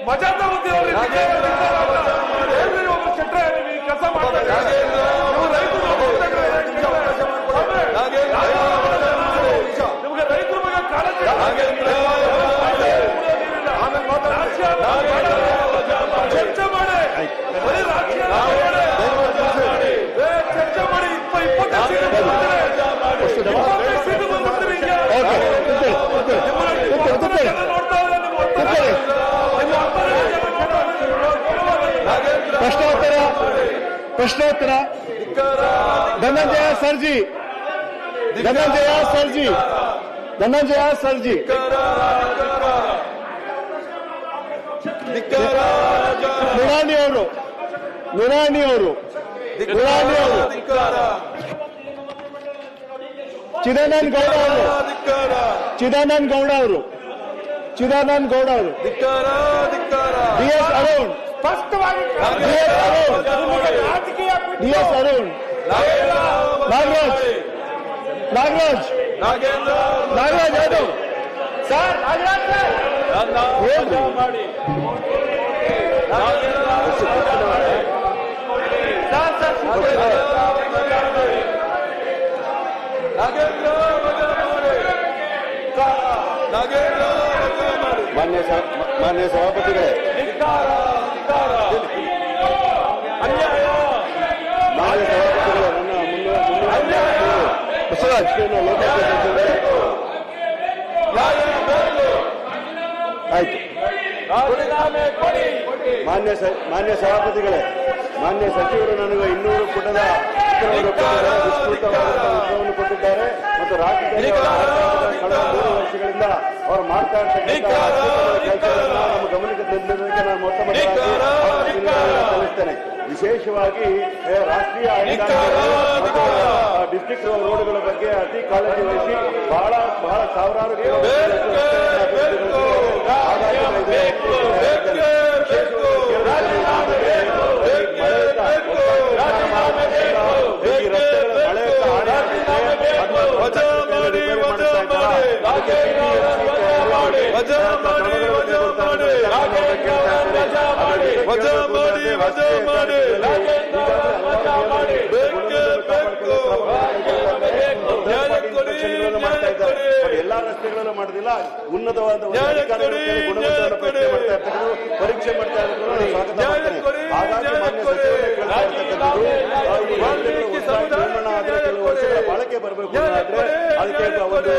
ಮಜಾ ತಗೋತೀವಿ ಶೆಟ್ರೆ ಕೆಲಸ ಮಾಡ್ತಾರೆ. ನಿಮಗೆ ರೈತರ ಬಗ್ಗೆ ಕಾಳಜಿ ಚರ್ಚೆ ಮಾಡಿ ಚರ್ಚೆ ಮಾಡಿ 25 ಸೀಟು ಬಂದ್ಬಿಡ್ತೀವಿ. ಪ್ರಶ್ನೋತ್ತರ ಧನಂಜಯ ಸರ್ಜಿ ನುರಾಣಿ ಅವರು ಚಿದಾನಂದ ಗೌಡ ಅವರು ಡಿಎಸ್ ಅರುಣ್ ಸ್ಪಷ್ಟವಾಗಿ ಡಿಎಸ್ ಅರುಣ್ ನಾಗರಾಜ್ ಯಾದವ್ ಸರ್ ಮಾಡಿ ಮಾನ್ಯ ಸಭಾಪತಿಗಳೇ, ಆಯ್ತು. ಮಾನ್ಯ ಸಭಾಪತಿಗಳೇ, ಮಾನ್ಯ ಸಚಿವರು ನನಗೆ 200 ಪುಟದ ಉತ್ತರವನ್ನು ಕೊಟ್ಟಿದ್ದಾರೆ ಮತ್ತು ರಾಜ್ಯದಲ್ಲಿ ಕಳೆದ 3 ವರ್ಷಗಳಿಂದ ಅವರು ಮಾಡ್ತಾ ಇರ್ತಕ್ಕಂಥ ನಮ್ಮ ಗಮನಕ್ಕೆ ತಂದಿರೋದಕ್ಕೆ ನಾನು ಮೊತ್ತ ಸಲ್ಲಿಸ್ತೇನೆ. ವಿಶೇಷವಾಗಿ ರಾಷ್ಟ್ರೀಯ ಡಿಸ್ಟ್ರಿಕ್ಟ್ ರೋಡ್ಗಳ ಬಗ್ಗೆ ಅತಿ ಕಾಳಜಿ ವಹಿಸಿ ಬಹಳ ಸಾವಿರಾರು ಎಲ್ಲಾ ರಸ್ತೆಗಳಲ್ಲೂ ಮಾಡೋದಿಲ್ಲ. ಉನ್ನತವಾದ ಗುಣಮಟ್ಟವನ್ನು ಪರೀಕ್ಷೆ ಮಾಡ್ತಾ ಇರೋದು ಸ್ವಾಗತ ಮಾಡ್ತೇನೆ. ಹಾಗಾಗಿ ಮಾನ್ಯ ಕೆಲವು ವರ್ಷಗಳ ಬಾಳಕೆ ಬರಬೇಕು ಅಂದ್ರೆ ಅದಕ್ಕೆ ಒಂದು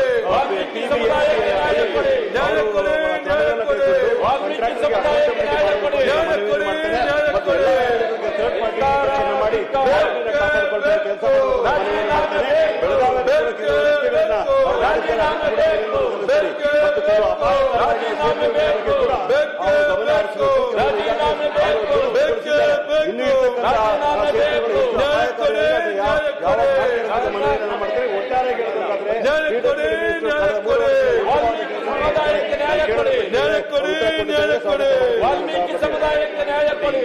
ಮತ್ತು ಎಲ್ಲ ಥರ್ಡ್ ಪಾರ್ಟಿ ಮಾಡಿ ಕಾಪಾಡಿಕೊಳ್ಳಬೇಕು ಕೆಲಸ ಮಾಡ್ತೇನೆ. ವಾಲ್ಮೀಕಿ ಸಮುದಾಯಕ್ಕೆ ನ್ಯಾಯ ಕೊಡಿ.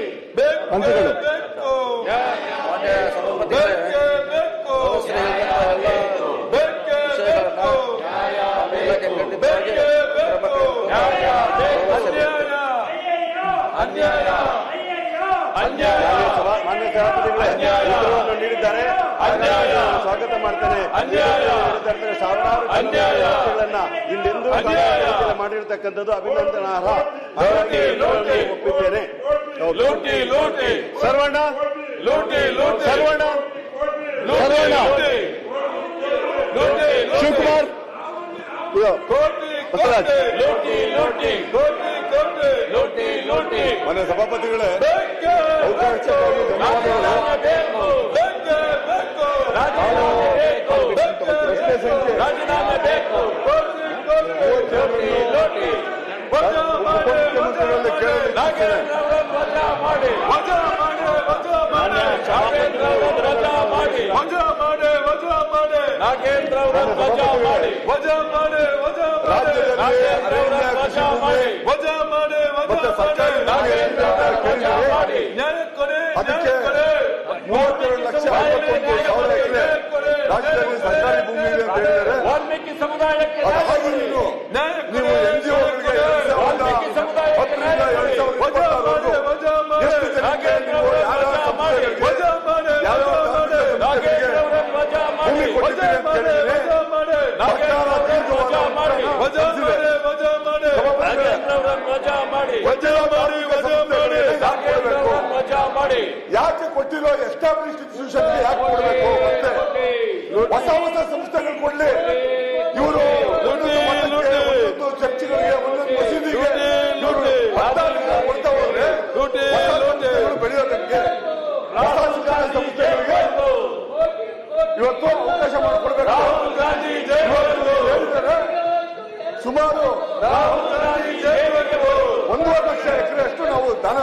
ಮಾನ್ಯ ಸಭಾಪತಿಗಳು ನೀಡಿದ್ದಾರೆ, ಸ್ವಾಗತ ಮಾಡ್ತೇನೆ. ಸಾವಿರಾರು ವರ್ಷಗಳನ್ನ ಇಲ್ಲೆಂದೂ ಮಾಡಿರ್ತಕ್ಕಂಥದ್ದು ಅಭಿನಂದನಾರ್ಹ. ಒಪ್ಪಿದ್ದೇನೆ. ಸರ್ವಣ್ಣ ಶಿವಕುಮಾರ್ ಮಾನ್ಯ ಸಭಾಪತಿಗಳೇ, ಅವಕಾಶಕ್ಕಾಗಿ ಪ್ರಶ್ನೆ ಸಂಖ್ಯೆ ಉಪಮುಖ್ಯಮಂತ್ರಿಗಳಲ್ಲಿ ಅದಕ್ಕೆ 32 ಲಕ್ಷ 52,000 ಎಕರೆ ರಾಜ್ಯದಲ್ಲಿ ಸರ್ಕಾರಿ ಭೂಮಿ ಇದೆ ಅಂತ ಹೇಳಿದರೆ, ವಾಲ್ಮೀಕಿ ಸಮುದಾಯಕ್ಕೆ ನೀವು NGOಗಳಿಗೆ ಕೊಡ್ತೀನಿ ಅಂತ ಹೇಳಿದ್ರೆ ಸರ್ಕಾರ ದೀರ್ಘವಾದ ಯಾಕೆ ಕೊಟ್ಟಿರೋ ಎಸ್ಟಾಬ್ಲಿಷ್ ಇನ್ಸ್ಟಿಟ್ಯೂಷನ್ಗೆ ಯಾಕೆ ಕೊಡಬೇಕು ಮತ್ತೆ ಹೊಸ ಹೊಸ ಸಂಸ್ಥೆಗಳು ಕೊಡ್ಲಿ ಇವರು ಒಂದೊಂದು ಚರ್ಚ್ಗಳಿಗೆ ಒಂದೊಂದು ಮಸೀದಿಗೆ ಕೊಡ್ತಾ ಹೋದ್ರೆ ಬೆಳೆಯೋದಕ್ಕೆ ಹೊಸ ಶಿಕ್ಷಣ ಸಂಸ್ಥೆಗಳಿಗೆ ಇವತ್ತು ಅವಕಾಶ ಮಾಡಿಕೊಡ್ಬೇಕು. ಸುಮಾರು 1.5 ಲಕ್ಷ ಎಕರೆ ಅಷ್ಟು ನಾವು ದಾನ